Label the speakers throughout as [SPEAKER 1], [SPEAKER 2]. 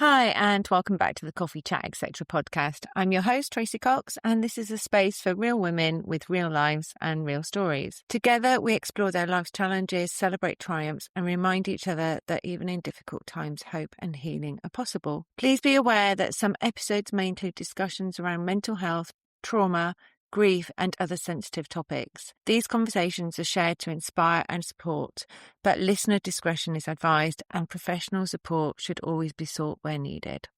[SPEAKER 1] Hi, and welcome back to the Coffee Chat Etc. podcast. I'm your host, Tracy Cox, and this is a space for real women with real lives and real stories. Together, we explore their life's challenges, celebrate triumphs, and remind each other that even in difficult times, hope and healing are possible. Please be aware that some episodes may include discussions around mental health, trauma, grief, and other sensitive topics. These conversations are shared to inspire and support, but listener discretion is advised and professional support should always be sought where needed.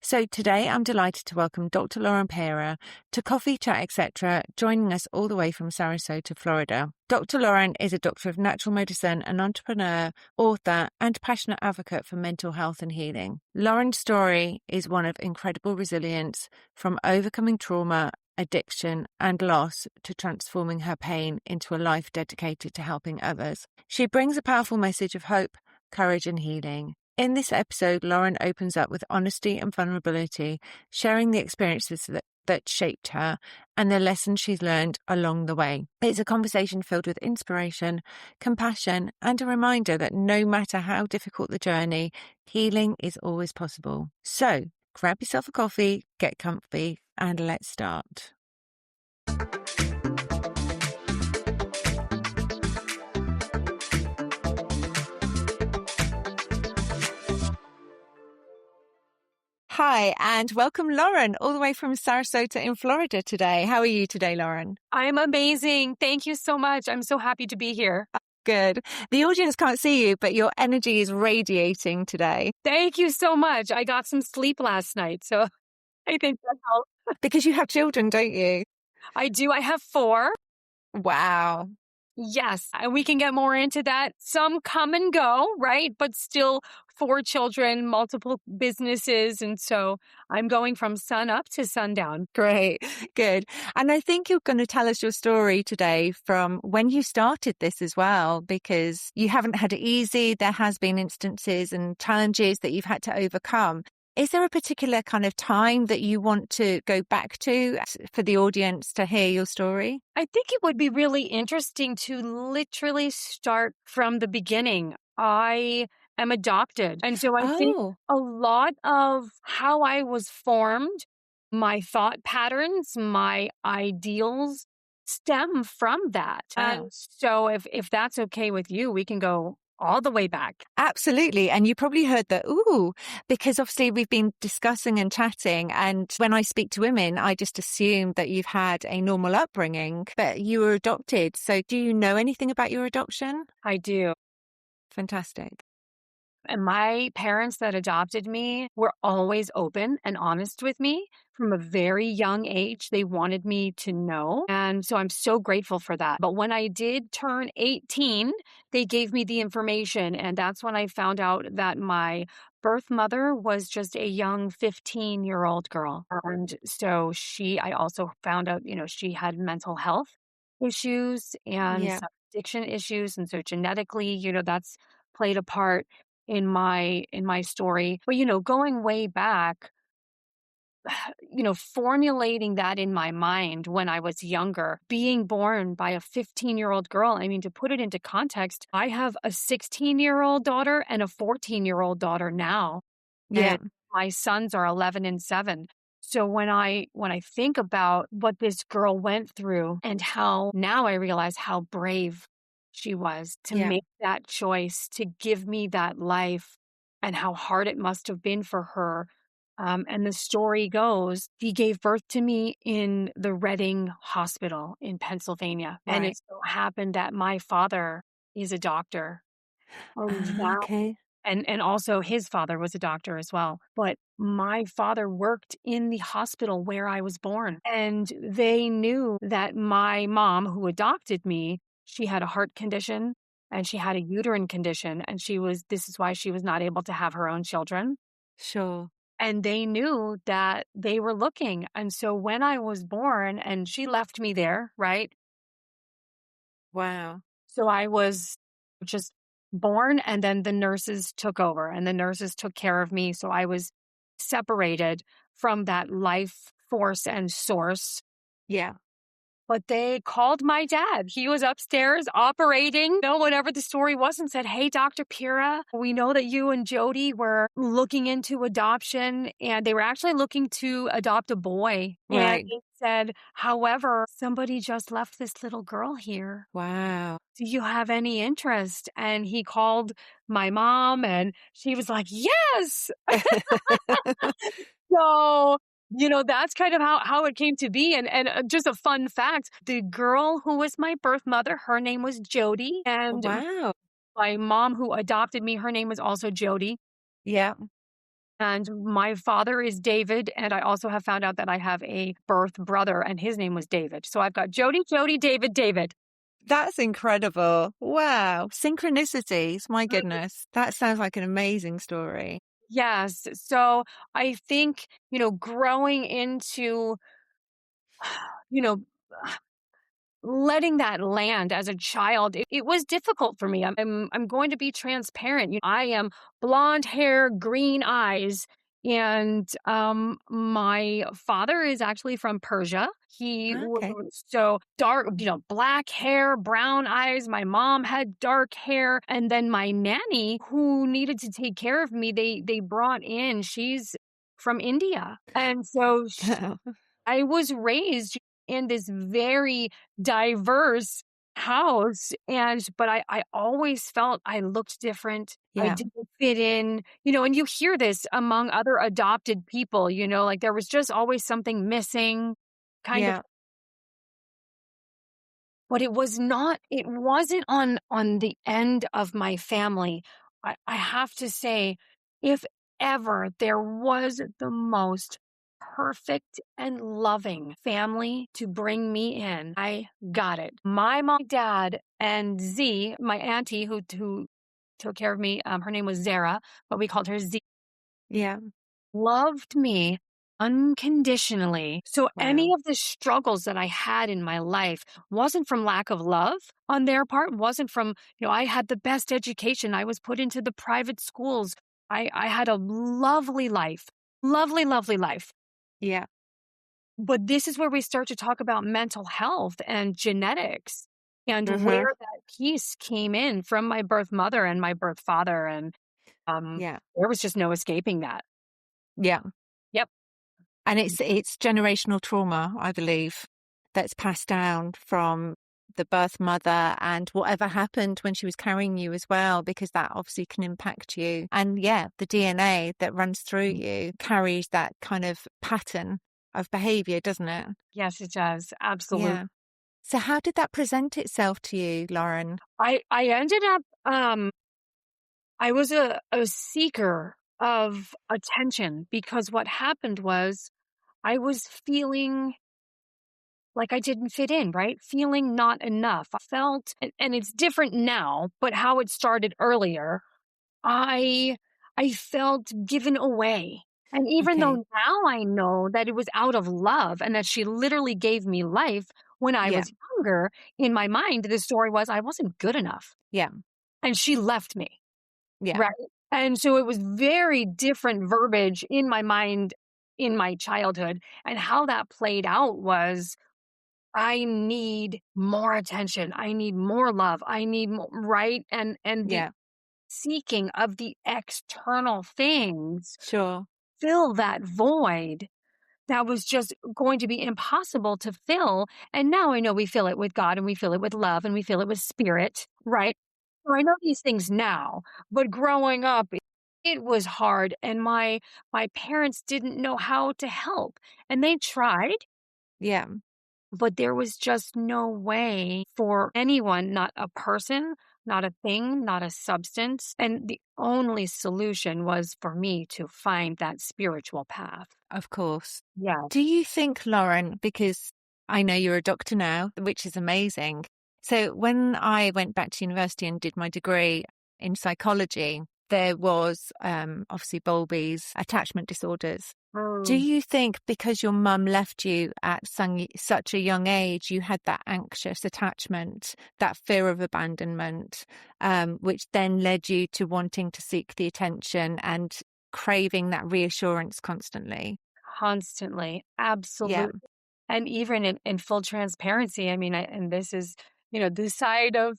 [SPEAKER 1] So today I'm delighted to welcome Dr. Lauren Pearah to Coffee Chat Etc., joining us all the way from Sarasota, Florida. Dr. Lauren is a doctor of natural medicine, an entrepreneur, author, and passionate advocate for mental health and healing. Lauren's story is one of incredible resilience, from overcoming trauma, addiction, and loss to transforming her pain into a life dedicated to helping others. She brings a powerful message of hope, courage, and healing. In this episode, Lauren opens up with honesty and vulnerability, sharing the experiences that shaped her and the lessons she's learned along the way. It's a conversation filled with inspiration, compassion, and a reminder that no matter how difficult the journey, healing is always possible. So, grab yourself a coffee, get comfy, and let's start. Hi, and welcome, Lauren, all the way from Sarasota in Florida today. How are you today, Lauren?
[SPEAKER 2] I'm amazing. Thank you so much. I'm so happy to be here.
[SPEAKER 1] Good. The audience can't see you, but your energy is radiating today.
[SPEAKER 2] Thank you so much. I got some sleep last night, so I think that helped.
[SPEAKER 1] Because you have children, don't you?
[SPEAKER 2] I do. I have 4.
[SPEAKER 1] Wow.
[SPEAKER 2] Yes. And we can get more into that. Some come and go, right? But still 4 children, multiple businesses. And so I'm going from sun up to sundown.
[SPEAKER 1] Great. Good. And I think you're going to tell us your story today from when you started this as well, because you haven't had it easy. There has been instances and challenges that you've had to overcome. Is there a particular kind of time that you want to go back to for the audience to hear your story?
[SPEAKER 2] I think it would be really interesting to literally start from the beginning. I am adopted. And so I think a lot of how I was formed, my thought patterns, my ideals stem from that. And so if that's okay with you, we can go all the way back.
[SPEAKER 1] Absolutely. And you probably heard that, because obviously we've been discussing and chatting. And when I speak to women, I just assume that you've had a normal upbringing, but you were adopted. So do you know anything about your adoption?
[SPEAKER 2] I do.
[SPEAKER 1] Fantastic.
[SPEAKER 2] And my parents that adopted me were always open and honest with me from a very young age. They wanted me to know. And so I'm so grateful for that. But when I did turn 18, they gave me the information. And that's when I found out that my birth mother was just a young 15-year-old girl. And so I also found out, she had mental health issues and some addiction issues. And so genetically, that's played a part in my story. But, going way back, formulating that in my mind when I was younger, being born by a 15-year-old girl. I mean, to put it into context, I have a 16-year-old daughter and a 14-year-old daughter now.
[SPEAKER 1] Yeah.
[SPEAKER 2] And my sons are 11 and 7. So when I think about what this girl went through and how now I realize how brave she was to make that choice, to give me that life, and how hard it must have been for her. And the story goes, she gave birth to me in the Reading Hospital in Pennsylvania. Right. And it so happened that my father is a doctor.
[SPEAKER 1] Okay.
[SPEAKER 2] And also his father was a doctor as well. But my father worked in the hospital where I was born. And they knew that my mom, who adopted me, she had a heart condition and she had a uterine condition. And this is why she was not able to have her own children.
[SPEAKER 1] Sure.
[SPEAKER 2] And they knew that they were looking. And so when I was born, and she left me there, right?
[SPEAKER 1] Wow.
[SPEAKER 2] So I was just born, and then the nurses took over and the nurses took care of me. So I was separated from that life force and source.
[SPEAKER 1] Yeah.
[SPEAKER 2] but they called my dad. He was upstairs operating, whatever the story was, and said, "Hey, Dr. Pearah, we know that you and Jody were looking into adoption, and they were actually looking to adopt a boy." And
[SPEAKER 1] Right.
[SPEAKER 2] he said, "However, somebody just left this little girl here.
[SPEAKER 1] Wow.
[SPEAKER 2] Do you have any interest?" And he called my mom, and she was like, "Yes." So, that's kind of how it came to be. And just a fun fact, the girl who was my birth mother, her name was Jody. And
[SPEAKER 1] Wow.
[SPEAKER 2] my mom who adopted me, her name was also Jody.
[SPEAKER 1] Yeah.
[SPEAKER 2] And my father is David. And I also have found out that I have a birth brother, and his name was David. So I've got Jody, David, David.
[SPEAKER 1] That's incredible. Wow. Synchronicities. My goodness. That sounds like an amazing story.
[SPEAKER 2] Yes. So I think, growing into, you know, letting that land as a child, it was difficult for me. I'm going to be transparent. I am blonde hair, green eyes, and my father is actually from Persia. He
[SPEAKER 1] Okay.
[SPEAKER 2] was so dark, black hair, brown eyes. My mom had dark hair, and then my nanny, who needed to take care of me, they brought in. She's from India, and so
[SPEAKER 1] Wow.
[SPEAKER 2] I was raised in this very diverse house, but I always felt I looked different. I
[SPEAKER 1] Yeah.
[SPEAKER 2] didn't fit in, and you hear this among other adopted people, like there was just always something missing, kind of.
[SPEAKER 1] Yeah.
[SPEAKER 2] But it wasn't on the end of my family. I have to say, if ever there was the most perfect and loving family to bring me in, I got it. My mom, dad, and Z, my auntie who took care of me, her name was Zara, but we called her Z,
[SPEAKER 1] Yeah.
[SPEAKER 2] loved me unconditionally. So any
[SPEAKER 1] Wow.
[SPEAKER 2] of the struggles that I had in my life wasn't from lack of love on their part, wasn't from, I had the best education. I was put into the private schools. I had a lovely life, lovely, lovely life.
[SPEAKER 1] Yeah.
[SPEAKER 2] But this is where we start to talk about mental health and genetics and
[SPEAKER 1] Mm-hmm.
[SPEAKER 2] where that piece came in from my birth mother and my birth father. And
[SPEAKER 1] Yeah.
[SPEAKER 2] there was just no escaping that.
[SPEAKER 1] Yeah.
[SPEAKER 2] Yep.
[SPEAKER 1] And it's generational trauma, I believe, that's passed down from the birth mother and whatever happened when she was carrying you as well, because that obviously can impact you. And yeah, the DNA that runs through you carries that kind of pattern of behavior, doesn't it?
[SPEAKER 2] Yes, it does. Absolutely.
[SPEAKER 1] Yeah. So how did that present itself to you, Lauren?
[SPEAKER 2] I ended up, I was a seeker of attention because what happened was I was feeling like I didn't fit in, right? Feeling not enough. I felt, and it's different now, but how it started earlier, I, I felt given away. And even though
[SPEAKER 1] Okay.
[SPEAKER 2] now I know that it was out of love and that she literally gave me life when I
[SPEAKER 1] Yeah.
[SPEAKER 2] was younger, in my mind, the story was I wasn't good enough
[SPEAKER 1] Yeah.
[SPEAKER 2] and she left me.
[SPEAKER 1] Yeah.
[SPEAKER 2] Right. And so it was very different verbiage in my mind in my childhood. And how that played out was I need more attention. I need more love. I need more, right? And the
[SPEAKER 1] Yeah.
[SPEAKER 2] seeking of the external things
[SPEAKER 1] Sure.
[SPEAKER 2] fill that void that was just going to be impossible to fill. And now I know we fill it with God and we fill it with love and we fill it with spirit, right? So I know these things now, but growing up, it was hard and my parents didn't know how to help. And they tried,
[SPEAKER 1] Yeah.
[SPEAKER 2] but there was just no way for anyone, not a person, not a thing, not a substance. And the only solution was for me to find that spiritual path.
[SPEAKER 1] Of course.
[SPEAKER 2] Yeah.
[SPEAKER 1] Do you think, Lauren, because I know you're a doctor now, which is amazing. So when I went back to university and did my degree in psychology, there was obviously Bowlby's attachment disorders. Do
[SPEAKER 2] Mm.
[SPEAKER 1] you think because your mum left you at such a young age, you had that anxious attachment, that fear of abandonment, which then led you to wanting to seek the attention and craving that reassurance constantly?
[SPEAKER 2] Constantly.
[SPEAKER 1] Yeah.
[SPEAKER 2] Absolutely. And even in full transparency, I mean, and this is, this side of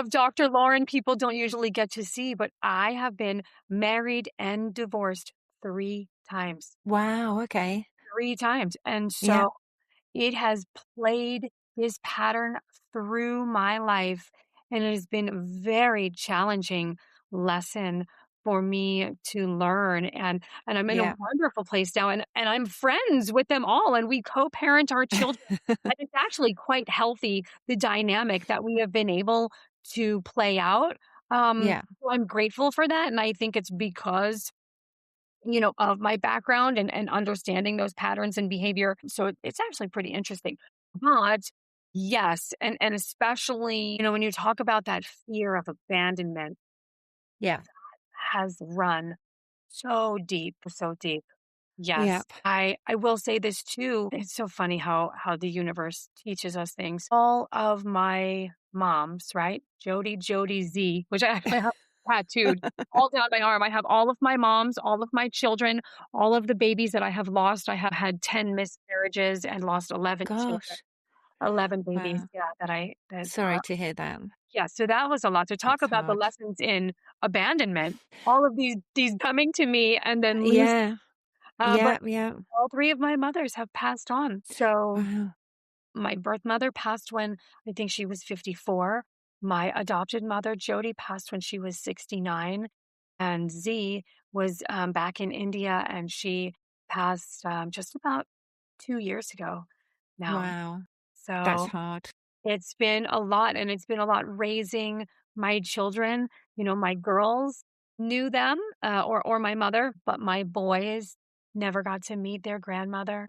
[SPEAKER 2] Dr. Lauren people don't usually get to see, but I have been married and divorced 3 times,
[SPEAKER 1] Wow. Okay.
[SPEAKER 2] 3 times. And
[SPEAKER 1] Yeah.
[SPEAKER 2] so it has played this pattern through my life, and it has been a very challenging lesson for me to learn, and I'm in a
[SPEAKER 1] Yeah.
[SPEAKER 2] wonderful place now, and I'm friends with them all, and we co-parent our children, and it's actually quite healthy, the dynamic that we have been able to play out.
[SPEAKER 1] Yeah.
[SPEAKER 2] So I'm grateful for that, and I think it's because of my background and understanding those patterns and behavior. So it's actually pretty interesting. But yes, and especially, when you talk about that fear of abandonment
[SPEAKER 1] Yeah.
[SPEAKER 2] has run so deep, so deep. Yes.
[SPEAKER 1] Yep.
[SPEAKER 2] I will say this too. It's so funny how the universe teaches us things. All of my moms, right? Jody Z, which I actually have tattooed all down my arm. I have all of my moms, all of my children, all of the babies that I have lost. I have had 10 miscarriages and lost 11 children,
[SPEAKER 1] Gosh.
[SPEAKER 2] 11 babies.
[SPEAKER 1] Wow.
[SPEAKER 2] Yeah, that
[SPEAKER 1] Sorry to hear that.
[SPEAKER 2] yeah, so that was a lot to talk
[SPEAKER 1] That's
[SPEAKER 2] about the
[SPEAKER 1] hard.
[SPEAKER 2] lessons in abandonment. All of these coming to me and then losing.
[SPEAKER 1] Yeah.
[SPEAKER 2] But
[SPEAKER 1] Yeah. Yeah.
[SPEAKER 2] all 3 of my mothers have passed on. So,
[SPEAKER 1] Wow.
[SPEAKER 2] my birth mother passed when I think she was 54. My adopted mother, Jody, passed when she was 69. And Z was, back in India, and she passed, just about 2 years ago now.
[SPEAKER 1] Wow. That's
[SPEAKER 2] So
[SPEAKER 1] hard.
[SPEAKER 2] it's been a lot, and it's been a lot raising my children. My girls knew them, or my mother, but my boys never got to meet their grandmother,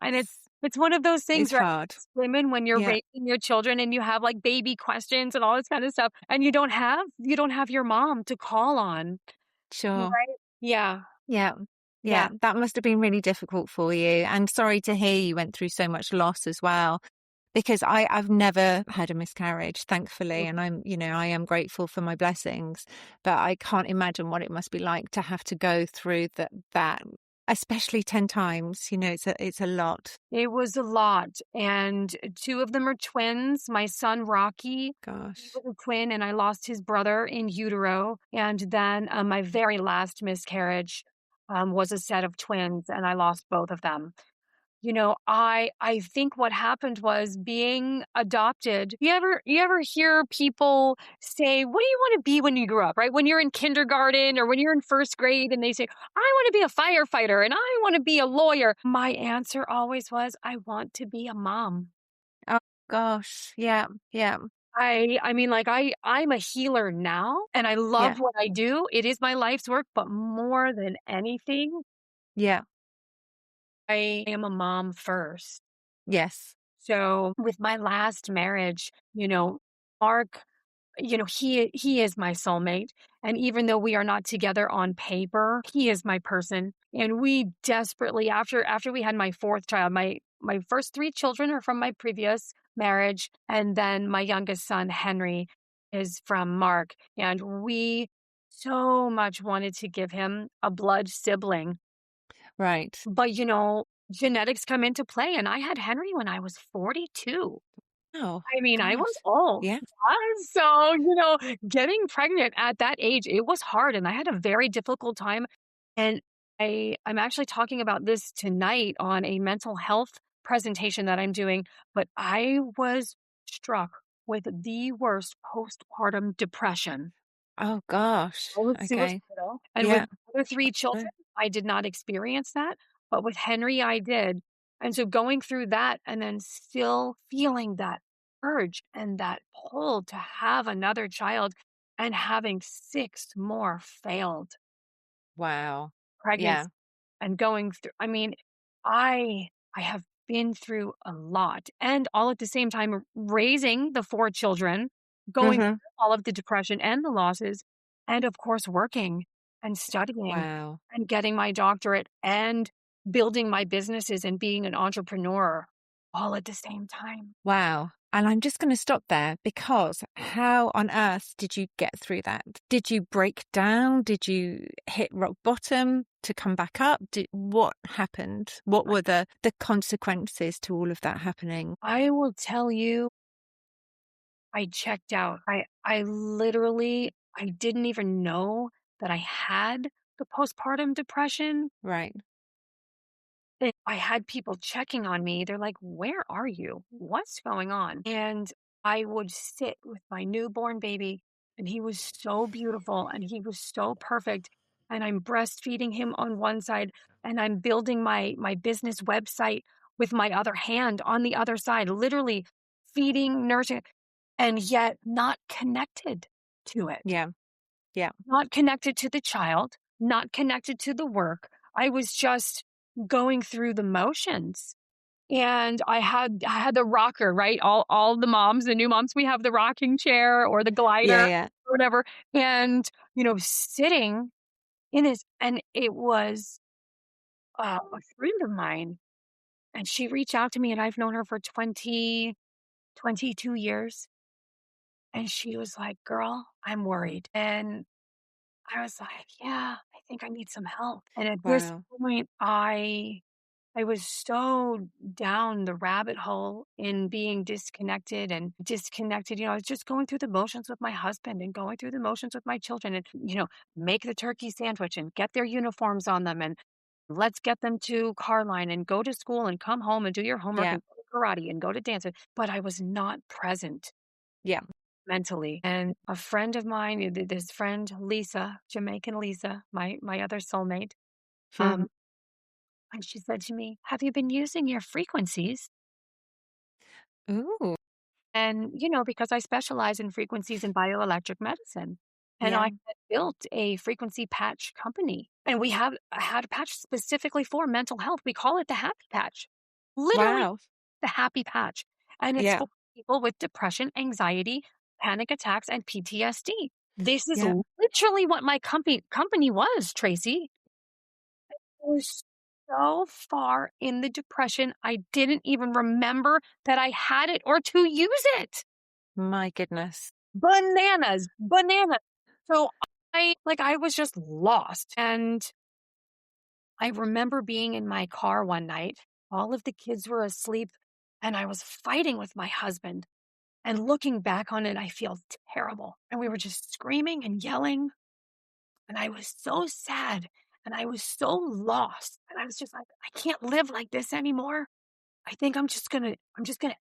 [SPEAKER 2] and it's one of those
[SPEAKER 1] It's
[SPEAKER 2] things, right?
[SPEAKER 1] hard.
[SPEAKER 2] Women, when you're
[SPEAKER 1] Yeah.
[SPEAKER 2] raising your children and you have, like, baby questions and all this kind of stuff, and you don't have your mom to call on,
[SPEAKER 1] Sure.
[SPEAKER 2] right? Yeah,
[SPEAKER 1] Yeah.
[SPEAKER 2] yeah.
[SPEAKER 1] Yeah. That must have been really difficult for you. And sorry to hear you went through so much loss as well. Because I've never had a miscarriage, thankfully, and I am grateful for my blessings, but I can't imagine what it must be like to have to go through that, especially 10 times, it's a lot.
[SPEAKER 2] It was a lot, and 2 of them are twins. My son, Rocky, he
[SPEAKER 1] Gosh.
[SPEAKER 2] was a twin, and I lost his brother in utero, and then, my very last miscarriage, was a set of twins, and I lost both of them. I think what happened was being adopted. You ever hear people say, "What do you want to be when you grow up?" Right? When you're in kindergarten or when you're in first grade and they say, "I want to be a firefighter and I want to be a lawyer." My answer always was, "I want to be a mom."
[SPEAKER 1] Oh gosh. Yeah. Yeah.
[SPEAKER 2] I mean, like, I'm a healer now and I love
[SPEAKER 1] Yeah.
[SPEAKER 2] what I do. It is my life's work, but more than anything,
[SPEAKER 1] Yeah.
[SPEAKER 2] I am a mom first.
[SPEAKER 1] Yes.
[SPEAKER 2] So with my last marriage, Mark, he is my soulmate. And even though we are not together on paper, he is my person. And we desperately, after we had my fourth child, my first 3 children are from my previous marriage, and then my youngest son, Henry, is from Mark. And we so much wanted to give him a blood sibling.
[SPEAKER 1] Right.
[SPEAKER 2] But genetics come into play, and I had Henry when I was 42.
[SPEAKER 1] Oh
[SPEAKER 2] I mean, I was
[SPEAKER 1] gosh.
[SPEAKER 2] old.
[SPEAKER 1] Yeah.
[SPEAKER 2] So, getting pregnant at that age, it was hard, and I had a very difficult time, and I'm actually talking about this tonight on a mental health presentation that I'm doing, but I was struck with the worst postpartum depression.
[SPEAKER 1] Oh gosh.
[SPEAKER 2] I was
[SPEAKER 1] Okay.
[SPEAKER 2] suicidal, and with
[SPEAKER 1] Yeah.
[SPEAKER 2] the other 3 children, I did not experience that, but with Henry, I did. And so going through that and then still feeling that urge and that pull to have another child and having 6 more failed
[SPEAKER 1] Wow.
[SPEAKER 2] pregnancies
[SPEAKER 1] Yeah.
[SPEAKER 2] and going through, I mean, I have been through a lot, and all at the same time raising the 4 children, going
[SPEAKER 1] Mhm.
[SPEAKER 2] through all of the depression and the losses, and of course working and studying
[SPEAKER 1] Wow.
[SPEAKER 2] and getting my doctorate and building my businesses and being an entrepreneur all at the same time.
[SPEAKER 1] Wow. And I'm just going to stop there because how on earth did you get through that? Did you break down? Did you hit rock bottom to come back up? What happened? What were the consequences to all of that happening?
[SPEAKER 2] I will tell you, I checked out. I literally, I didn't even know that I had the postpartum depression.
[SPEAKER 1] Right.
[SPEAKER 2] I had people checking on me. They're like, "Where are you? What's going on?" And I would sit with my newborn baby, and he was so beautiful and he was so perfect. And I'm breastfeeding him on one side, and I'm building my business website with my other hand on the other side, literally feeding, nursing, and yet not connected to it.
[SPEAKER 1] Yeah. Yeah.
[SPEAKER 2] Not connected to the child, not connected to the work. I was just going through the motions. And I had the rocker, right? All the moms, the new moms, we have the rocking chair or the glider
[SPEAKER 1] Yeah.
[SPEAKER 2] or whatever. And, sitting in this, and it was a friend of mine, and she reached out to me, and I've known her for 22 years. And she was like, "Girl, I'm worried." And I was like, "Yeah, I think I need some help." And at this
[SPEAKER 1] Wow.
[SPEAKER 2] point, I was so down the rabbit hole in being disconnected and disconnected. I was just going through the motions with my husband and going through the motions with my children and, make the turkey sandwich and get their uniforms on them and let's get them to car line and go to school and come home and do your homework
[SPEAKER 1] Yeah.
[SPEAKER 2] and go to karate and go to dance. But I was not present
[SPEAKER 1] Yeah.
[SPEAKER 2] mentally. And a friend of mine, this friend, Lisa, Jamaican Lisa, my other soulmate, um, and she said to me, "Have you been using your frequencies?"
[SPEAKER 1] Ooh.
[SPEAKER 2] And, because I specialize in frequencies in bioelectric medicine, and I
[SPEAKER 1] Yeah.
[SPEAKER 2] had built a frequency patch company. And I had a patch specifically for mental health. We call it the happy patch, literally
[SPEAKER 1] Wow.
[SPEAKER 2] the happy patch. And it's
[SPEAKER 1] Yeah.
[SPEAKER 2] for people with depression, anxiety, panic attacks, and PTSD. This is
[SPEAKER 1] Yeah.
[SPEAKER 2] literally what my company was, Tracy. I was so far in the depression, I didn't even remember that I had it or to use it.
[SPEAKER 1] My goodness.
[SPEAKER 2] Bananas, bananas. So I was just lost. And I remember being in my car one night. All of the kids were asleep, and I was fighting with my husband. And looking back on it, I feel terrible. And we were just screaming and yelling. And I was so sad and I was so lost. And I was just like, I can't live like this anymore. I think I'm just gonna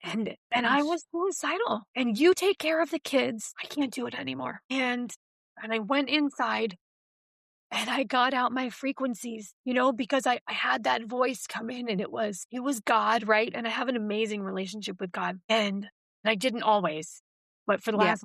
[SPEAKER 2] end it. And I
[SPEAKER 1] Gosh.
[SPEAKER 2] was suicidal. And you take care of the kids. I can't do it anymore. And I went inside and I got out my frequencies, because I had that voice come in and it was God, right? And I have an amazing relationship with God. And I didn't always, but
[SPEAKER 1] Yeah.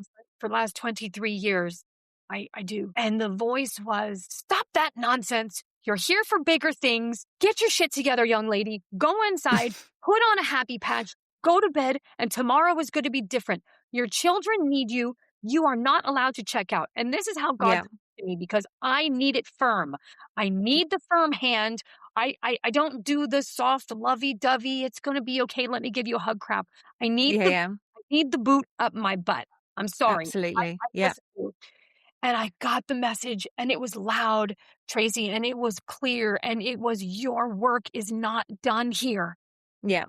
[SPEAKER 2] for the last 23 years, I do. And the voice was, "Stop that nonsense. You're here for bigger things. Get your shit together, young lady. Go inside, put on a happy patch, go to bed, and tomorrow is going to be different. Your children need you. You are not allowed to check out." And this is how God
[SPEAKER 1] Yeah.
[SPEAKER 2] talks to me because I need it firm. I need the firm hand. I don't do the soft, lovey-dovey, it's going to be okay, let me give you a hug crap. I need
[SPEAKER 1] Yeah.
[SPEAKER 2] the
[SPEAKER 1] Yeah.
[SPEAKER 2] I need the boot up my butt. I'm sorry.
[SPEAKER 1] Absolutely.
[SPEAKER 2] I
[SPEAKER 1] Yeah.
[SPEAKER 2] just do. And I got the message and it was loud, Tracy, and it was clear and it was, "Your work is not done here."
[SPEAKER 1] Yeah.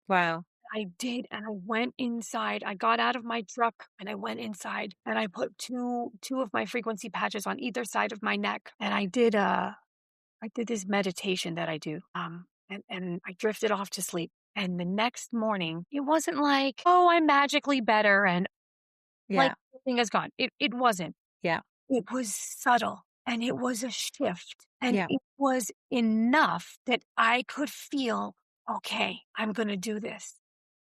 [SPEAKER 1] Wow.
[SPEAKER 2] I did, and I went inside. I got out of my truck and I went inside and I put two of my frequency patches on either side of my neck. And I did this meditation that I do. And I drifted off to sleep. And the next morning, it wasn't like, "Oh, I'm magically better," and like
[SPEAKER 1] Yeah.
[SPEAKER 2] everything is gone. It wasn't.
[SPEAKER 1] Yeah.
[SPEAKER 2] It was subtle and it was a shift. And
[SPEAKER 1] Yeah.
[SPEAKER 2] it was enough that I could feel, okay, I'm going to do this.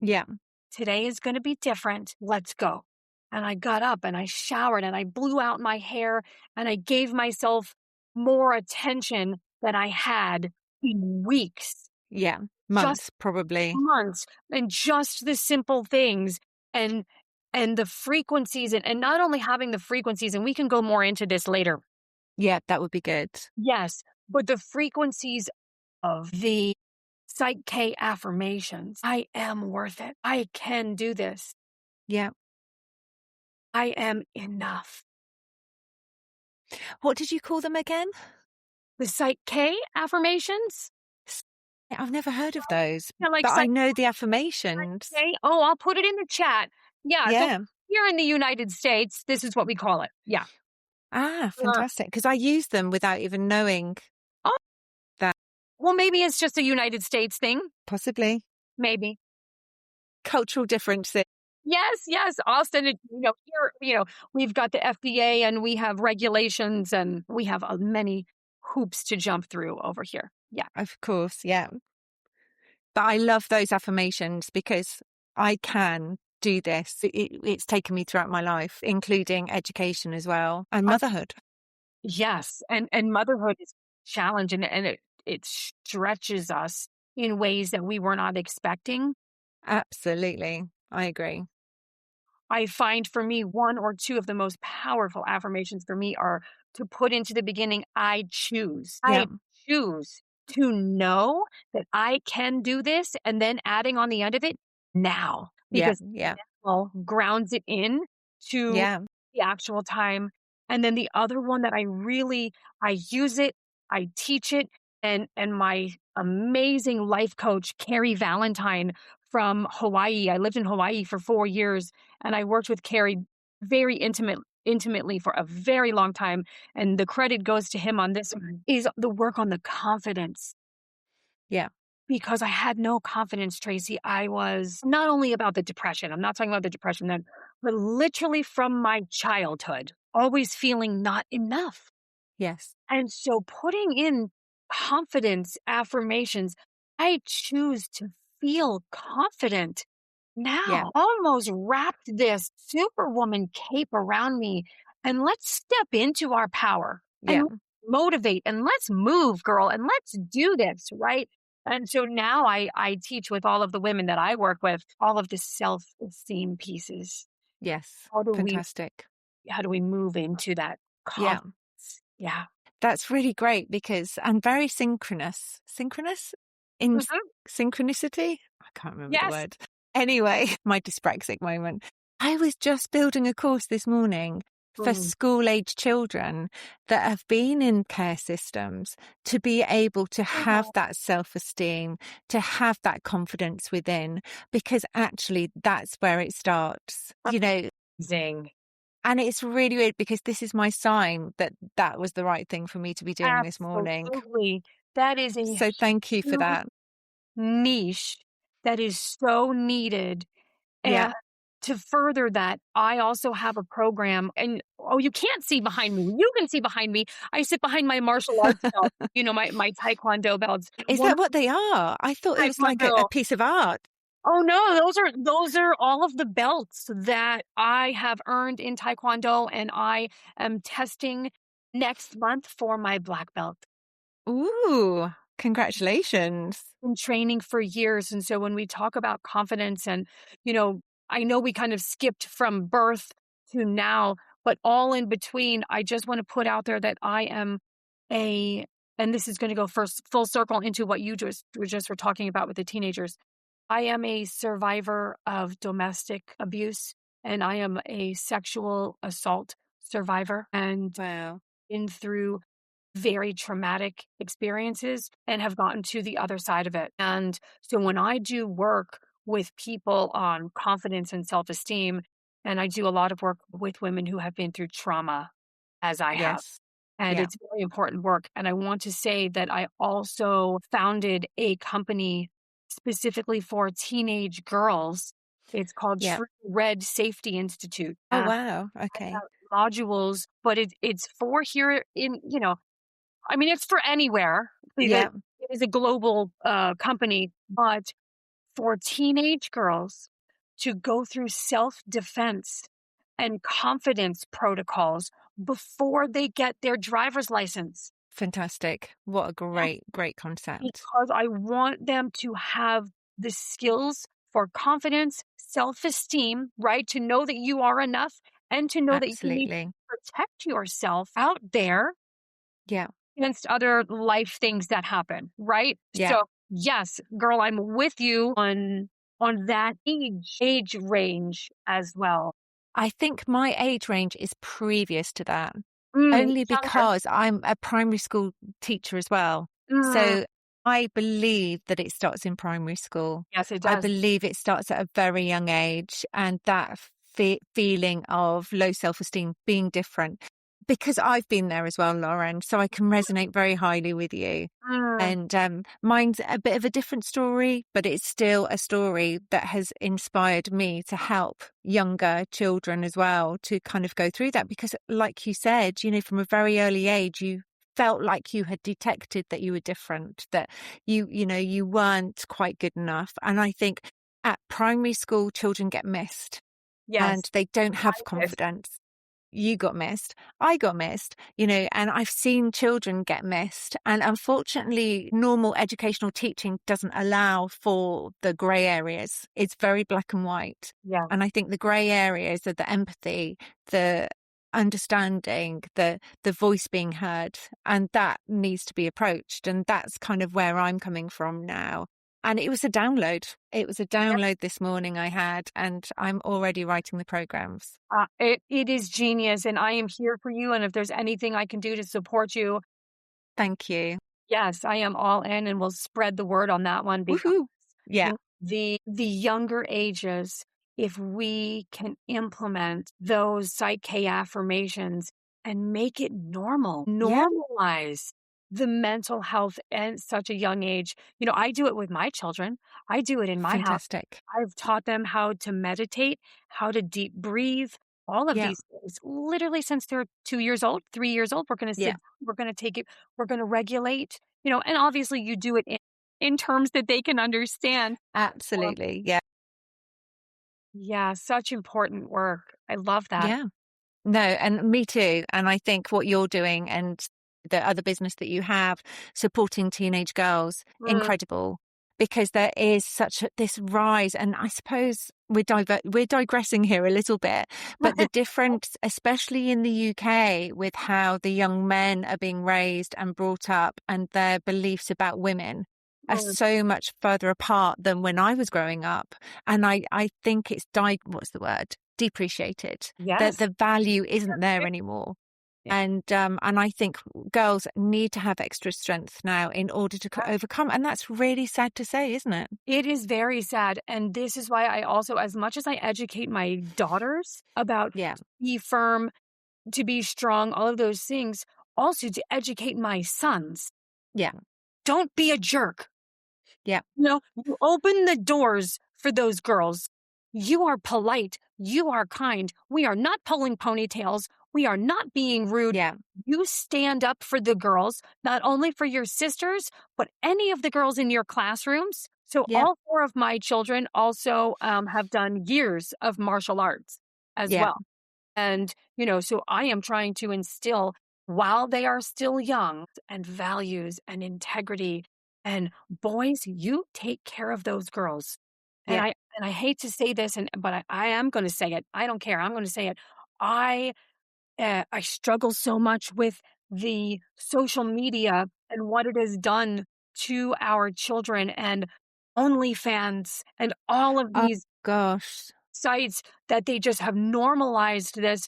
[SPEAKER 1] Yeah.
[SPEAKER 2] Today is going to be different. Let's go. And I got up and I showered and I blew out my hair and I gave myself more attention than I had in weeks,
[SPEAKER 1] Yeah.
[SPEAKER 2] just
[SPEAKER 1] Months, probably.
[SPEAKER 2] months, and just the simple things and the frequencies and not only having the frequencies, and we can go more into this later.
[SPEAKER 1] Yeah, that would be good.
[SPEAKER 2] Yes, but the frequencies of the Psych K affirmations. I am worth it. I can do this.
[SPEAKER 1] Yeah.
[SPEAKER 2] I am enough.
[SPEAKER 1] What did you call them again?
[SPEAKER 2] The Psych K affirmations?
[SPEAKER 1] I've never heard of those,
[SPEAKER 2] Yeah, like
[SPEAKER 1] but I
[SPEAKER 2] Psych
[SPEAKER 1] know the affirmations.
[SPEAKER 2] K. Oh, I'll put it in the chat. Yeah. So
[SPEAKER 1] Yeah.
[SPEAKER 2] here in the United States, this is what we call it. Yeah. Uh,
[SPEAKER 1] Fantastic. Because I use them without even knowing
[SPEAKER 2] oh,
[SPEAKER 1] that.
[SPEAKER 2] well, maybe it's just a United States thing.
[SPEAKER 1] Possibly.
[SPEAKER 2] Maybe.
[SPEAKER 1] Cultural differences.
[SPEAKER 2] Yes, yes. Austin, here, we've got the FDA and we have regulations and we have many hoops to jump through over here. Yeah.
[SPEAKER 1] Of course. Yeah. But I love those affirmations because I can do this. It's taken me throughout my life, including education as well and motherhood.
[SPEAKER 2] Yes. And motherhood is a challenge and it stretches us in ways that we were not expecting.
[SPEAKER 1] Absolutely. I agree.
[SPEAKER 2] I find for me, one or two of the most powerful affirmations for me are to put into the beginning, I choose.
[SPEAKER 1] Yeah.
[SPEAKER 2] I choose to know that I can do this. And then adding on the end of it now,
[SPEAKER 1] Yeah.
[SPEAKER 2] because
[SPEAKER 1] Yeah.
[SPEAKER 2] now grounds it in to
[SPEAKER 1] Yeah.
[SPEAKER 2] the actual time. And then the other one that I use it, I teach it. And my amazing life coach, Carrie Valentine from Hawaii. I lived in Hawaii for 4 years and I worked with Carrie very intimately for a very long time. And the credit goes to him on this one, is the work on the confidence.
[SPEAKER 1] Yeah.
[SPEAKER 2] Because I had no confidence, Tracy. I was not only about the depression, I'm not talking about the depression then, but literally from my childhood, always feeling not enough.
[SPEAKER 1] Yes.
[SPEAKER 2] And so putting in confidence affirmations, I choose to feel confident
[SPEAKER 1] Yeah.
[SPEAKER 2] now. Almost wrapped this superwoman cape around me. And let's step into our power
[SPEAKER 1] Yeah.
[SPEAKER 2] and motivate and let's move, girl, and let's do this, right? And so now I teach with all of the women that I work with, all of the self-esteem pieces.
[SPEAKER 1] Yes.
[SPEAKER 2] How do we
[SPEAKER 1] Fantastic.
[SPEAKER 2] move into that
[SPEAKER 1] Yeah.
[SPEAKER 2] confidence? Yeah.
[SPEAKER 1] That's really great because, and very synchronous in
[SPEAKER 2] Mhm.
[SPEAKER 1] synchronicity. I can't remember the
[SPEAKER 2] Yes.
[SPEAKER 1] word. Anyway, my dyspraxic moment. I was just building a course this morning for
[SPEAKER 2] Mm.
[SPEAKER 1] school age children that have been in care systems to be able to have
[SPEAKER 2] Oh,
[SPEAKER 1] that self-esteem, to have that confidence within, because actually that's where it starts,
[SPEAKER 2] amazing.
[SPEAKER 1] and it's really weird because this is my sign that that was the right thing for me to be doing this morning.
[SPEAKER 2] Absolutely. That is a
[SPEAKER 1] So thank you for
[SPEAKER 2] huge
[SPEAKER 1] that.
[SPEAKER 2] niche that is so needed.
[SPEAKER 1] Yeah.
[SPEAKER 2] And to further that, I also have a program and you can't see behind me. You can see behind me. I sit behind my martial arts belt, my taekwondo belts.
[SPEAKER 1] Is
[SPEAKER 2] One
[SPEAKER 1] that what they are? I thought it was like a
[SPEAKER 2] taekwondo.
[SPEAKER 1] piece of art.
[SPEAKER 2] Oh no, those are all of the belts that I have earned in taekwondo and I am testing next month for my black belt.
[SPEAKER 1] Ooh, congratulations.
[SPEAKER 2] Been training for years. And so when we talk about confidence and, I know we kind of skipped from birth to now, but all in between, I just want to put out there that I am and this is going to go first full circle into what you just were talking about with the teenagers. I am a survivor of domestic abuse and I am a sexual assault survivor and
[SPEAKER 1] Wow.
[SPEAKER 2] been through very traumatic experiences and have gotten to the other side of it. And so when I do work with people on confidence and self-esteem, and I do a lot of work with women who have been through trauma as I have,
[SPEAKER 1] Yes.
[SPEAKER 2] and
[SPEAKER 1] Yeah.
[SPEAKER 2] it's very important work. And I want to say that I also founded a company specifically for teenage girls. It's called
[SPEAKER 1] Yeah.
[SPEAKER 2] True Red Safety Institute.
[SPEAKER 1] Oh, wow.
[SPEAKER 2] I
[SPEAKER 1] Okay.
[SPEAKER 2] have modules, but it's for here in, it's for anywhere because
[SPEAKER 1] Yeah.
[SPEAKER 2] it is a global company, but for teenage girls to go through self-defense and confidence protocols before they get their driver's license.
[SPEAKER 1] Fantastic. What a
[SPEAKER 2] Yes,
[SPEAKER 1] great concept.
[SPEAKER 2] because I want them to have the skills for confidence, self-esteem, right? To know that you are enough and to know that you need
[SPEAKER 1] Absolutely.
[SPEAKER 2] to protect yourself out there
[SPEAKER 1] Yeah.
[SPEAKER 2] against other life things that happen, right?
[SPEAKER 1] Yeah.
[SPEAKER 2] So yes, girl, I'm with you on that age range as well.
[SPEAKER 1] I think my age range is previous to that,
[SPEAKER 2] Mm,
[SPEAKER 1] only
[SPEAKER 2] younger.
[SPEAKER 1] because I'm a primary school teacher as well.
[SPEAKER 2] Mm,
[SPEAKER 1] So I believe that it starts in primary school.
[SPEAKER 2] yes, it
[SPEAKER 1] I
[SPEAKER 2] does.
[SPEAKER 1] believe it starts at a very young age, and that feeling of low self-esteem, being different, because I've been there as well, Lauren, so I can resonate very highly with you.
[SPEAKER 2] Mm,
[SPEAKER 1] And mine's a bit of a different story, but it's still a story that has inspired me to help younger children as well to kind of go through that. Because, like you said, from a very early age, you felt like you had detected that you were different, that you weren't quite good enough. And I think at primary school, children get missed
[SPEAKER 2] yes,
[SPEAKER 1] and they don't
[SPEAKER 2] I
[SPEAKER 1] have
[SPEAKER 2] did.
[SPEAKER 1] confidence. You got missed. I got missed, and I've seen children get missed. And unfortunately, normal educational teaching doesn't allow for the grey areas. It's very black and white.
[SPEAKER 2] Yeah.
[SPEAKER 1] And I think the grey areas are the empathy, the understanding, the voice being heard, and that needs to be approached. And that's kind of where I'm coming from now. And it was a download. It was a download this morning I had, and I'm already writing the programs.
[SPEAKER 2] It is genius, and I am here for you. And if there's anything I can do to support you,
[SPEAKER 1] Thank you.
[SPEAKER 2] yes, I am all in, and we'll spread the word on that one because
[SPEAKER 1] Woohoo. Yeah,
[SPEAKER 2] the younger ages, if we can implement those psyche affirmations and make it normal,
[SPEAKER 1] yeah,
[SPEAKER 2] normalize the mental health at such a young age. I do it with my children. I do it in my house.
[SPEAKER 1] fantastic.
[SPEAKER 2] I've taught them how to meditate, how to deep breathe, all of
[SPEAKER 1] Yeah,
[SPEAKER 2] these things. Literally since they're 2 years old, 3 years old, we're going to sit
[SPEAKER 1] yeah,
[SPEAKER 2] down, we're going to take it, we're going to regulate, and obviously you do it in terms that they can understand. Um,
[SPEAKER 1] absolutely. Yeah,
[SPEAKER 2] yeah, such important work. I love that.
[SPEAKER 1] yeah. No, and me too. And I think what you're doing and the other business that you have supporting teenage girls,
[SPEAKER 2] Mm.
[SPEAKER 1] incredible, because there is this rise. And I suppose we're digressing here a little bit, but the difference, especially in the UK, with how the young men are being raised and brought up and their beliefs about women are
[SPEAKER 2] Mm.
[SPEAKER 1] so much further apart than when I was growing up. And I think it's what's the word? Depreciated.
[SPEAKER 2] Yes.
[SPEAKER 1] The value isn't there anymore.
[SPEAKER 2] Yeah.
[SPEAKER 1] And I think girls need to have extra strength now in order to overcome. And that's really sad to say, isn't it?
[SPEAKER 2] It is very sad. And this is why I also, as much as I educate my daughters about
[SPEAKER 1] Yeah,
[SPEAKER 2] be firm, to be strong, all of those things, also to educate my sons.
[SPEAKER 1] yeah,
[SPEAKER 2] Don't be a jerk.
[SPEAKER 1] yeah,
[SPEAKER 2] You open the doors for those girls. You are polite. You are kind. We are not pulling ponytails. We are not being rude.
[SPEAKER 1] yeah,
[SPEAKER 2] You stand up for the girls, not only for your sisters, but any of the girls in your classrooms. So
[SPEAKER 1] yeah,
[SPEAKER 2] all four of my children also have done years of martial arts as
[SPEAKER 1] yeah,
[SPEAKER 2] well. And, so I am trying to instill while they are still young and values and integrity. And boys, you take care of those girls. And
[SPEAKER 1] yeah,
[SPEAKER 2] I hate to say this, but I am going to say it. I don't care. I'm going to say it. I I struggle so much with the social media and what it has done to our children and OnlyFans and all of
[SPEAKER 1] oh
[SPEAKER 2] these
[SPEAKER 1] gosh,
[SPEAKER 2] sites that they just have normalized this.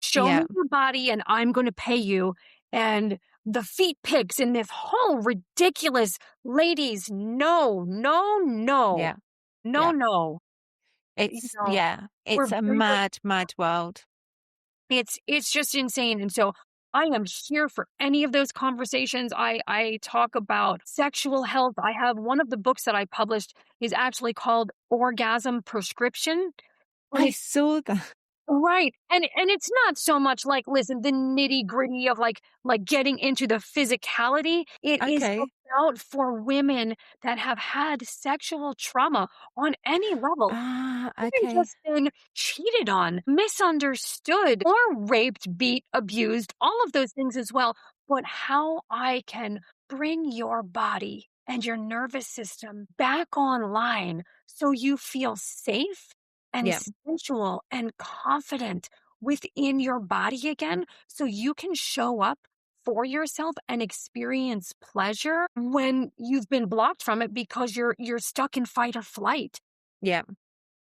[SPEAKER 2] Show me
[SPEAKER 1] yeah,
[SPEAKER 2] your body and I'm going to pay you. And the feet pics and this whole ridiculous ladies. No, no, no,
[SPEAKER 1] yeah,
[SPEAKER 2] no,
[SPEAKER 1] yeah.
[SPEAKER 2] no. You know, we're
[SPEAKER 1] It's a
[SPEAKER 2] very much,
[SPEAKER 1] mad, mad world.
[SPEAKER 2] it's just insane. And so I am here for any of those conversations. I talk about sexual health. I have one of the books that I published is actually called Orgasm Prescription. And
[SPEAKER 1] I
[SPEAKER 2] it's
[SPEAKER 1] saw that.
[SPEAKER 2] right. And it's not so much like, listen, the nitty-gritty of like getting into the physicality. It is
[SPEAKER 1] Okay.
[SPEAKER 2] about for women that have had sexual trauma on any level.
[SPEAKER 1] Ah,
[SPEAKER 2] Even
[SPEAKER 1] okay.
[SPEAKER 2] just been cheated on, misunderstood, or raped, beat, abused, all of those things as well. But how I can bring your body and your nervous system back online so you feel safe and
[SPEAKER 1] Yeah,
[SPEAKER 2] sensual and confident within your body again, so you can show up for yourself and experience pleasure when you've been blocked from it because you're stuck in fight or flight.
[SPEAKER 1] Yeah.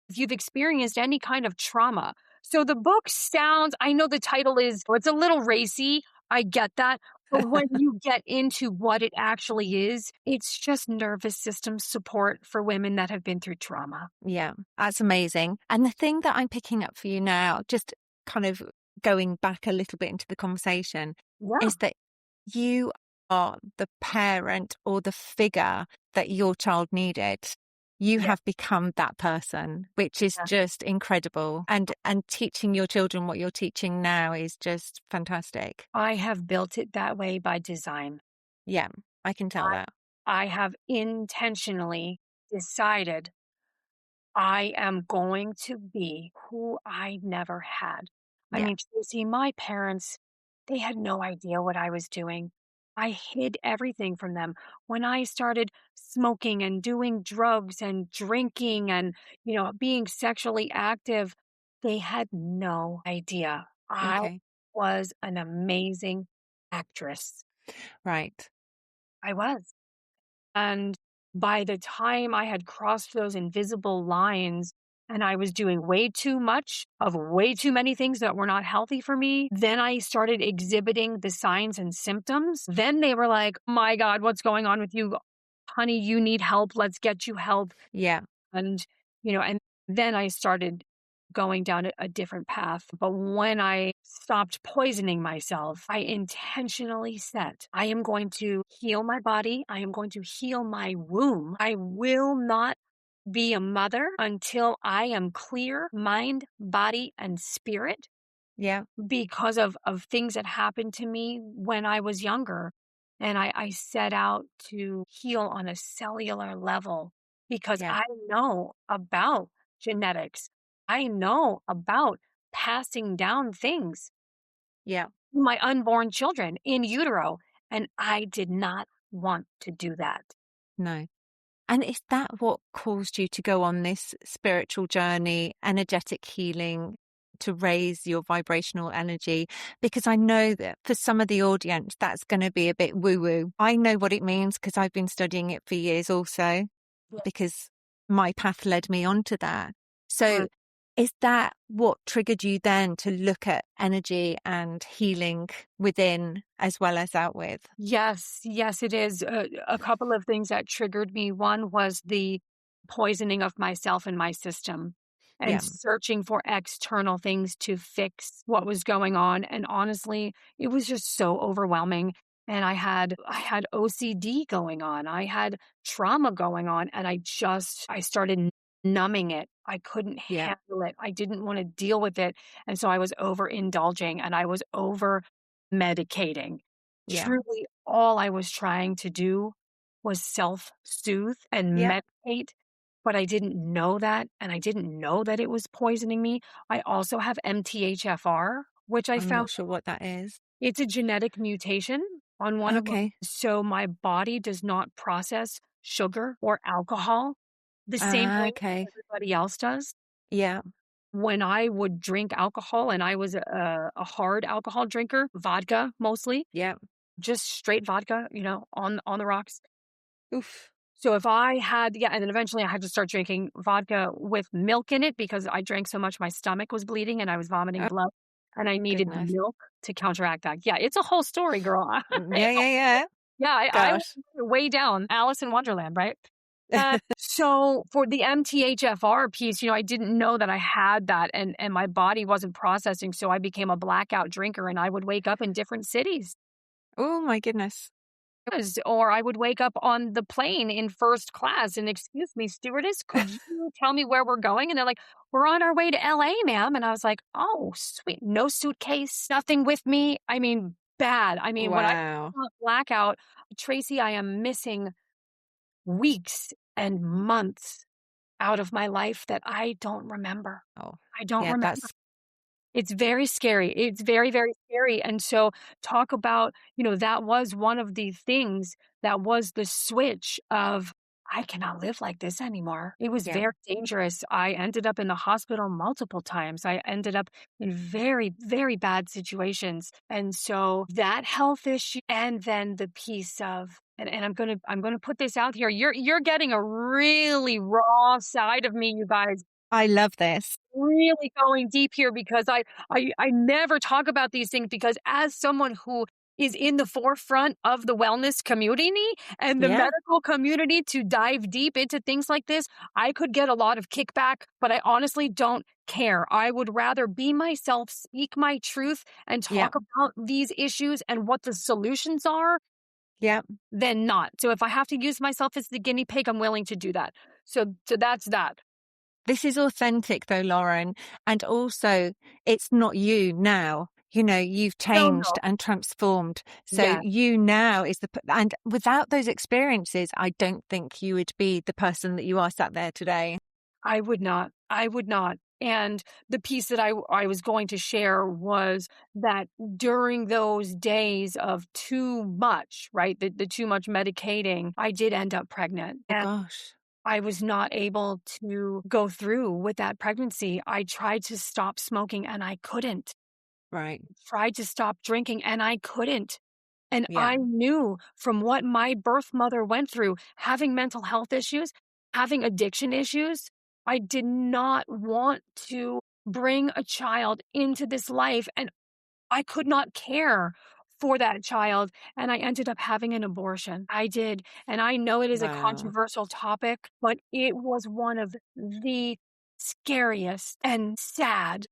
[SPEAKER 2] If you've experienced any kind of trauma. So the book sounds, I know the title is, it's a little racy. I get that. But when you get into what it actually is, it's just nervous system support for women that have been through trauma.
[SPEAKER 1] Yeah, that's amazing. And the thing that I'm picking up for you now, just kind of going back a little bit into the conversation,
[SPEAKER 2] Yeah.
[SPEAKER 1] is that you are the parent or the figure that your child needed. You
[SPEAKER 2] Yeah.
[SPEAKER 1] have become that person, which is
[SPEAKER 2] Yeah.
[SPEAKER 1] just incredible. And teaching your children what you're teaching now is just fantastic.
[SPEAKER 2] I have built it that way by design.
[SPEAKER 1] Yeah, I can tell
[SPEAKER 2] I,
[SPEAKER 1] that.
[SPEAKER 2] I have intentionally decided I am going to be who I never had. I
[SPEAKER 1] Yeah,
[SPEAKER 2] mean, Tracy, my parents, they had no idea what I was doing. I hid everything from them. When I started smoking and doing drugs and drinking and, being sexually active, they had no idea. I
[SPEAKER 1] okay,
[SPEAKER 2] was an amazing actress.
[SPEAKER 1] right.
[SPEAKER 2] I was. And by the time I had crossed those invisible lines and I was doing way too much of way too many things that were not healthy for me, then I started exhibiting the signs and symptoms. Then they were like, my God, what's going on with you? Honey, you need help. Let's get you help.
[SPEAKER 1] Yeah,
[SPEAKER 2] And, and then I started going down a different path. But when I stopped poisoning myself, I intentionally said, I am going to heal my body. I am going to heal my womb. I will not be a mother until I am clear, mind, body, and spirit
[SPEAKER 1] yeah,
[SPEAKER 2] because of things that happened to me when I was younger. And I set out to heal on a cellular level because
[SPEAKER 1] yeah,
[SPEAKER 2] I know about genetics. I know about passing down things
[SPEAKER 1] yeah.
[SPEAKER 2] to my unborn children in utero. And I did not want to do that.
[SPEAKER 1] No. And is that what caused you to go on this spiritual journey, energetic healing, to raise your vibrational energy? Because I know that for some of the audience, that's going to be a bit woo woo. I know what it means because I've been studying it for years also, because my path led me onto that. So is that what triggered you then to look at energy and healing within as well as out with?
[SPEAKER 2] Yes, yes, it is. A couple of things that triggered me. One was the poisoning of myself and my system and
[SPEAKER 1] Yeah,
[SPEAKER 2] searching for external things to fix what was going on. And honestly, it was just so overwhelming. And I had OCD going on. I had trauma going on. And I started numbing it. I couldn't
[SPEAKER 1] yeah,
[SPEAKER 2] handle it. I didn't want to deal with it. And so I was overindulging and I was over medicating.
[SPEAKER 1] yeah,
[SPEAKER 2] Truly, all I was trying to do was self-soothe and
[SPEAKER 1] yeah.
[SPEAKER 2] medicate, but I didn't know that, and I didn't know that it was poisoning me. I also have MTHFR, which I
[SPEAKER 1] I'm
[SPEAKER 2] found
[SPEAKER 1] not sure what that is.
[SPEAKER 2] it's a genetic mutation on one of them.
[SPEAKER 1] Okay.
[SPEAKER 2] So my body does not process sugar or alcohol the same
[SPEAKER 1] Ah,
[SPEAKER 2] way
[SPEAKER 1] okay.
[SPEAKER 2] everybody else does.
[SPEAKER 1] Yeah,
[SPEAKER 2] When I would drink alcohol, and I was a hard alcohol drinker, vodka mostly,
[SPEAKER 1] yeah.
[SPEAKER 2] just straight vodka, on the rocks.
[SPEAKER 1] Oof.
[SPEAKER 2] So if I had, yeah, and then eventually I had to start drinking vodka with milk in it because I drank so much my stomach was bleeding and I was vomiting
[SPEAKER 1] Oh,
[SPEAKER 2] blood and I needed
[SPEAKER 1] goodness.
[SPEAKER 2] milk to counteract that. Yeah, it's a whole story, girl.
[SPEAKER 1] Yeah, yeah, yeah.
[SPEAKER 2] Yeah, I went
[SPEAKER 1] Gosh.
[SPEAKER 2] way down Alice in Wonderland, right? So for the MTHFR piece, I didn't know that I had that and my body wasn't processing. So I became a blackout drinker and I would wake up in different cities.
[SPEAKER 1] Oh my goodness.
[SPEAKER 2] Or I would wake up on the plane in first class and, "Excuse me, stewardess, could you tell me where we're going?" And they're like, "We're on our way to LA, ma'am." And I was like, "Oh, sweet. No suitcase, nothing with me." I mean, bad. I mean, when I
[SPEAKER 1] Wow.
[SPEAKER 2] blackout, Tracy, I am missing weeks and months out of my life that I don't remember.
[SPEAKER 1] Oh,
[SPEAKER 2] I don't
[SPEAKER 1] yeah,
[SPEAKER 2] remember.
[SPEAKER 1] that's,
[SPEAKER 2] It's very scary. It's very, very scary. And so talk about, that was one of the things that was the switch of I cannot live like this anymore. It was
[SPEAKER 1] Yeah.
[SPEAKER 2] very dangerous. I ended up in the hospital multiple times. I ended up in very, very bad situations. And so that health issue and then the piece of and I'm gonna put this out here. You're getting a really raw side of me, you guys.
[SPEAKER 1] I love this.
[SPEAKER 2] Really going deep here because I never talk about these things because as someone who is in the forefront of the wellness community and the
[SPEAKER 1] Yeah.
[SPEAKER 2] medical community to dive deep into things like this, I could get a lot of kickback, but I honestly don't care. I would rather be myself, speak my truth, and
[SPEAKER 1] Yeah.
[SPEAKER 2] talk about these issues and what the solutions are
[SPEAKER 1] Yeah.
[SPEAKER 2] than not. So if I have to use myself as the guinea pig, I'm willing to do that. So that's that.
[SPEAKER 1] This is authentic though, Lauren. And also, it's not you now. You know, you've
[SPEAKER 2] No,
[SPEAKER 1] changed
[SPEAKER 2] no.
[SPEAKER 1] and transformed. So
[SPEAKER 2] Yeah.
[SPEAKER 1] you now is and without those experiences, I don't think you would be the person that you are sat there today.
[SPEAKER 2] I would not. I would not. And the piece that I was going to share was that during those days of too much, right? The too much medicating, I did end up pregnant.
[SPEAKER 1] Oh
[SPEAKER 2] And
[SPEAKER 1] gosh.
[SPEAKER 2] I was not able to go through with that pregnancy. I tried to stop smoking and I couldn't.
[SPEAKER 1] Right.
[SPEAKER 2] Tried to stop drinking and I couldn't. And
[SPEAKER 1] Yeah.
[SPEAKER 2] I knew from what my birth mother went through, having mental health issues, having addiction issues, I did not want to bring a child into this life. And I could not care for that child. And I ended up having an abortion. I did. And I know it is a
[SPEAKER 1] Wow.
[SPEAKER 2] controversial topic, but it was one of the scariest and sad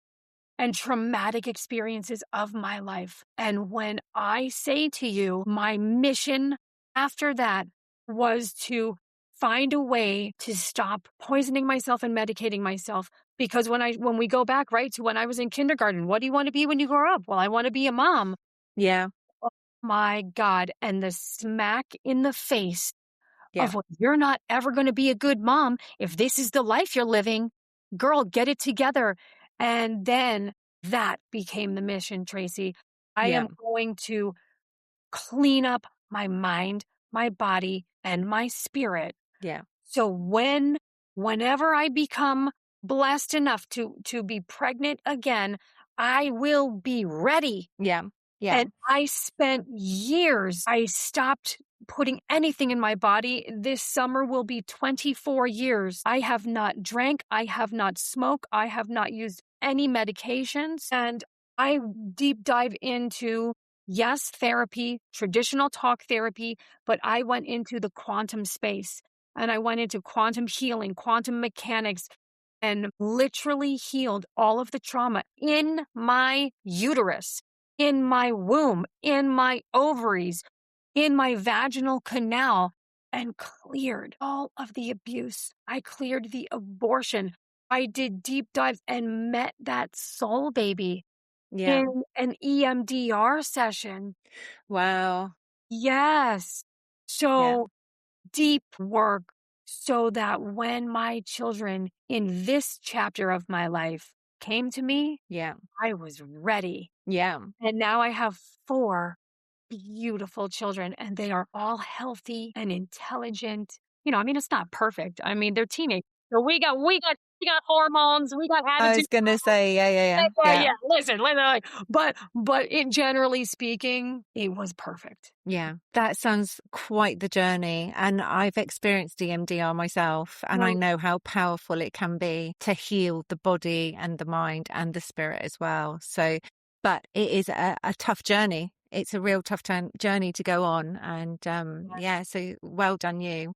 [SPEAKER 2] and traumatic experiences of my life. And when I say to you, my mission after that was to find a way to stop poisoning myself and medicating myself. Because when we go back, right, to when I was in kindergarten, what do you want to be when you grow up? Well, I want to be a mom.
[SPEAKER 1] Yeah.
[SPEAKER 2] Oh my God. And the smack in the face
[SPEAKER 1] Yeah.
[SPEAKER 2] of what you're not ever going to be a good mom if this is the life you're living. Girl, get it together. And then that became the mission, Tracy. I
[SPEAKER 1] Yeah.
[SPEAKER 2] am going to clean up my mind, my body, and my spirit.
[SPEAKER 1] Yeah.
[SPEAKER 2] So whenever I become blessed enough to be pregnant again, I will be ready.
[SPEAKER 1] Yeah. Yeah.
[SPEAKER 2] And I spent years, I stopped putting anything in my body. This summer will be 24 years. I have not drank, I have not smoked, I have not used any medications. And I deep dive into, yes, therapy, traditional talk therapy, but I went into the quantum space and I went into quantum healing, quantum mechanics, and literally healed all of the trauma in my uterus, in my womb, in my ovaries, in my vaginal canal, and cleared all of the abuse. I cleared the abortion. I did deep dives and met that soul baby
[SPEAKER 1] Yeah.
[SPEAKER 2] in an EMDR session.
[SPEAKER 1] Wow.
[SPEAKER 2] Yes.
[SPEAKER 1] Yeah.
[SPEAKER 2] So deep work so that when my children in this chapter of my life came to me,
[SPEAKER 1] Yeah.
[SPEAKER 2] I was ready.
[SPEAKER 1] Yeah.
[SPEAKER 2] And now I have 4 beautiful children, and they are all healthy and intelligent. I mean, it's not perfect. I mean, they're teenagers. So we got hormones, we got
[SPEAKER 1] I
[SPEAKER 2] attitude.
[SPEAKER 1] was gonna say, yeah, yeah, yeah.
[SPEAKER 2] Yeah,
[SPEAKER 1] Yeah.
[SPEAKER 2] yeah. Listen, like, but it generally speaking, it was perfect.
[SPEAKER 1] Yeah, that sounds quite the journey. And I've experienced EMDR myself, and I
[SPEAKER 2] Mm,
[SPEAKER 1] know how powerful it can be to heal the body and the mind and the spirit as well. So, but it is a tough journey. It's a real tough journey to go on. And yeah, so well done, you.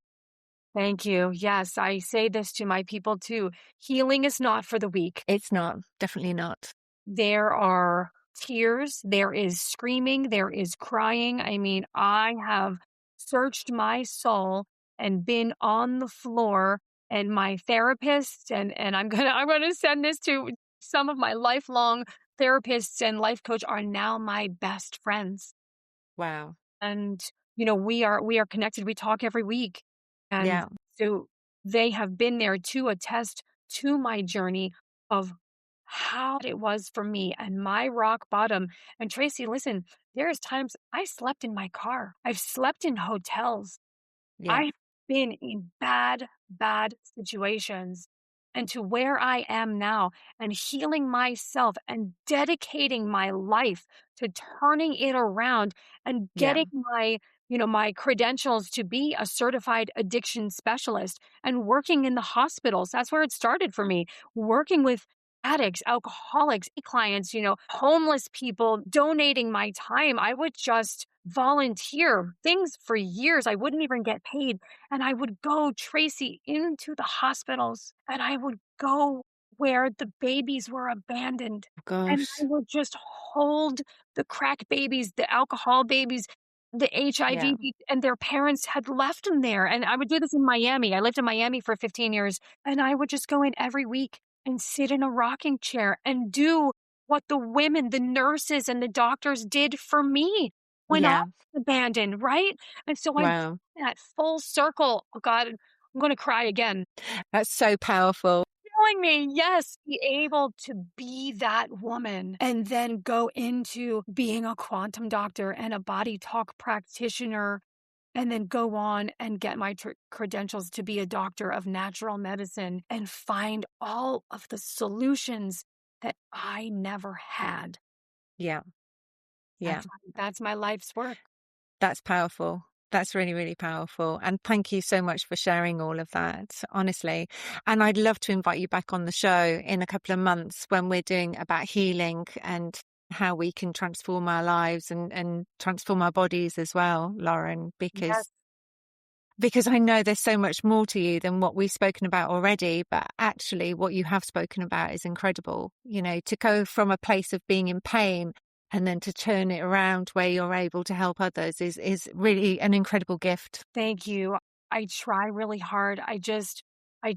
[SPEAKER 2] Thank you. Yes, I say this to my people too. Healing is not for the weak.
[SPEAKER 1] It's not, definitely not.
[SPEAKER 2] There are tears, there is screaming, there is crying. I mean, I have searched my soul and been on the floor, and my therapist and I'm gonna send this to some of my lifelong therapists and life coach are now my best friends.
[SPEAKER 1] Wow.
[SPEAKER 2] And we are connected. We talk every week. And
[SPEAKER 1] Yeah.
[SPEAKER 2] so they have been there to attest to my journey of how it was for me and my rock bottom. And Tracy, listen, there's times I slept in my car. I've slept in hotels.
[SPEAKER 1] Yeah.
[SPEAKER 2] I've been in bad, bad situations. And to where I am now and healing myself and dedicating my life to turning it around and
[SPEAKER 1] Yeah.
[SPEAKER 2] getting my credentials to be a certified addiction specialist and working in the hospitals. That's where it started for me, working with addicts, alcoholics, clients, homeless people, donating my time. I would just volunteer things for years. I wouldn't even get paid. And I would go, Tracy, into the hospitals and I would go where the babies were abandoned. And I
[SPEAKER 1] Gosh.
[SPEAKER 2] would just hold the crack babies, the alcohol babies, the
[SPEAKER 1] Yeah.
[SPEAKER 2] HIV, and their parents had left them there. And I would do this in Miami. I lived in Miami for 15 years. And I would just go in every week and sit in a rocking chair and do what the women, the nurses, and the doctors did for me when I
[SPEAKER 1] Yeah.
[SPEAKER 2] was abandoned, right? And so I did
[SPEAKER 1] Wow.
[SPEAKER 2] that full circle. Oh God, I'm going to cry again.
[SPEAKER 1] That's so powerful.
[SPEAKER 2] Telling me, yes, be able to be that woman and then go into being a quantum doctor and a body talk practitioner and then go on and get my credentials to be a doctor of natural medicine and find all of the solutions that I never had.
[SPEAKER 1] Yeah. Yeah.
[SPEAKER 2] That's my life's work.
[SPEAKER 1] That's powerful. That's really, really powerful. And thank you so much for sharing all of that, honestly. And I'd love to invite you back on the show in a couple of months when we're doing about healing and how we can transform our lives and transform our bodies as well, Lauren,
[SPEAKER 2] Yes,
[SPEAKER 1] because I know there's so much more to you than what we've spoken about already, but actually what you have spoken about is incredible. To go from a place of being in pain and then to turn it around where you're able to help others is really an incredible gift.
[SPEAKER 2] thank you. I try really hard. I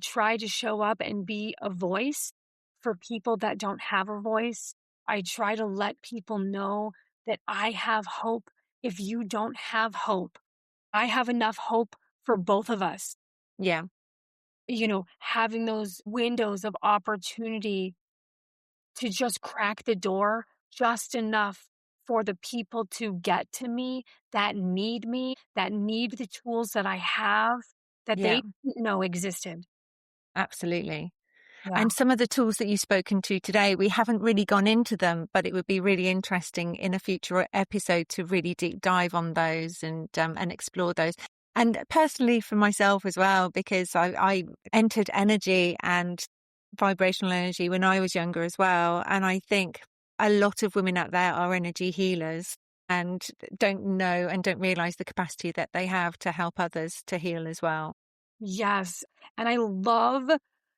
[SPEAKER 2] try to show up and be a voice for people that don't have a voice. I try to let people know that I have hope if you don't have hope. I have enough hope for both of us.
[SPEAKER 1] Yeah,
[SPEAKER 2] Having those windows of opportunity to just crack the door just enough for the people to get to me, that need the tools that I have that
[SPEAKER 1] yeah,
[SPEAKER 2] they didn't know existed.
[SPEAKER 1] absolutely.
[SPEAKER 2] Yeah.
[SPEAKER 1] And some of the tools that you've spoken to today, we haven't really gone into them, but it would be really interesting in a future episode to really deep dive on those and explore those. And personally for myself as well, because I entered energy and vibrational energy when I was younger as well. And I think a lot of women out there are energy healers and don't know and don't realize the capacity that they have to help others to heal as well.
[SPEAKER 2] Yes. And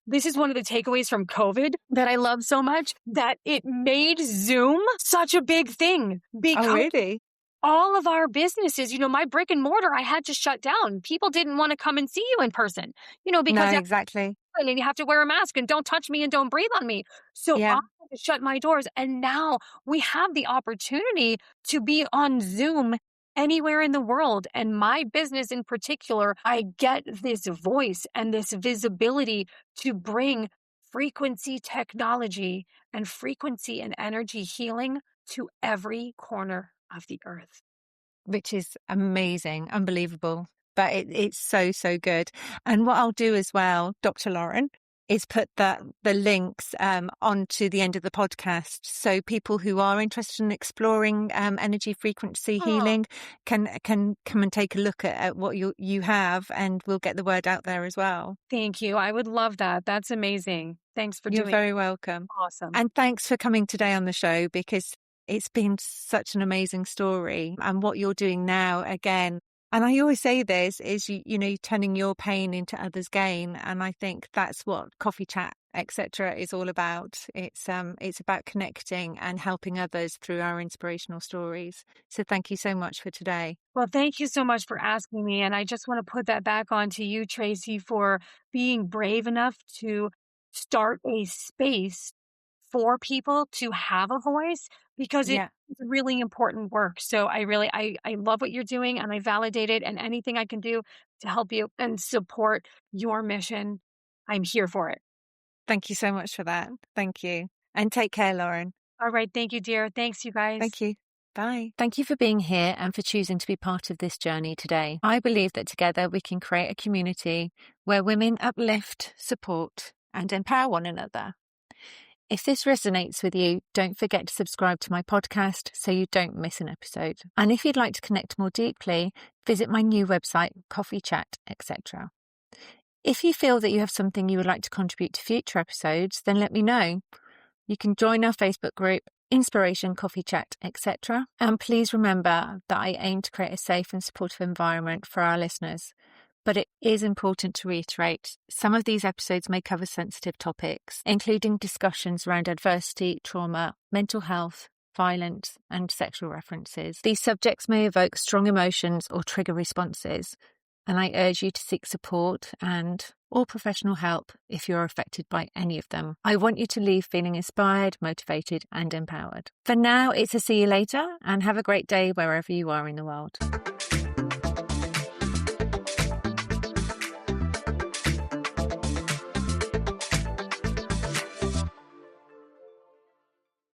[SPEAKER 2] this is one of the takeaways from COVID that I love so much, that it made Zoom such a big thing
[SPEAKER 1] Oh,
[SPEAKER 2] because
[SPEAKER 1] really?
[SPEAKER 2] all of our businesses, my brick and mortar, I had to shut down. People didn't want to come and see you in person, because
[SPEAKER 1] No, exactly.
[SPEAKER 2] and you have to wear a mask and don't touch me and don't breathe on me. So I
[SPEAKER 1] Yeah.
[SPEAKER 2] had to shut my doors. And now we have the opportunity to be on Zoom anywhere in the world. And my business in particular, I get this voice and this visibility to bring frequency technology and frequency and energy healing to every corner of the earth.
[SPEAKER 1] Which is amazing, unbelievable. But it's so, so good. And what I'll do as well, Dr. Lauren, is put the links onto the end of the podcast. So people who are interested in exploring energy frequency
[SPEAKER 2] Oh,
[SPEAKER 1] healing can come and take a look at what you have, and we'll get the word out there as well.
[SPEAKER 2] thank you. I would love that. That's amazing. Thanks for
[SPEAKER 1] You're
[SPEAKER 2] doing
[SPEAKER 1] very welcome.
[SPEAKER 2] it. Awesome.
[SPEAKER 1] And thanks for coming today on the show, because it's been such an amazing story and what you're doing now again. And I always say this is, you're turning your pain into others' gain. And I think that's what Coffee Chat, etc. is all about. It's about connecting and helping others through our inspirational stories. So thank you so much for today.
[SPEAKER 2] Well, thank you so much for asking me. And I just want to put that back onto you, Tracy, for being brave enough to start a space for people to have a voice, because it's
[SPEAKER 1] Yeah.
[SPEAKER 2] really important work. So I love what you're doing and I validate it, and anything I can do to help you and support your mission, I'm here for it.
[SPEAKER 1] Thank you so much for that. Thank you. And take care, Lauren.
[SPEAKER 2] All right. Thank you, dear. Thanks, you guys.
[SPEAKER 1] Thank you. Bye. Thank you for being here and for choosing to be part of this journey today. I believe that together we can create a community where women uplift, support, and empower one another. If this resonates with you, don't forget to subscribe to my podcast so you don't miss an episode. And if you'd like to connect more deeply, visit my new website, Coffee Chat, etc. If you feel that you have something you would like to contribute to future episodes, then let me know. You can join our Facebook group, Inspiration, Coffee Chat, etc. And please remember that I aim to create a safe and supportive environment for our listeners. But it is important to reiterate, some of these episodes may cover sensitive topics, including discussions around adversity, trauma, mental health, violence, and sexual references. These subjects may evoke strong emotions or trigger responses, and I urge you to seek support or professional help if you're affected by any of them. I want you to leave feeling inspired, motivated, and empowered. For now, it's a see you later, and have a great day wherever you are in the world.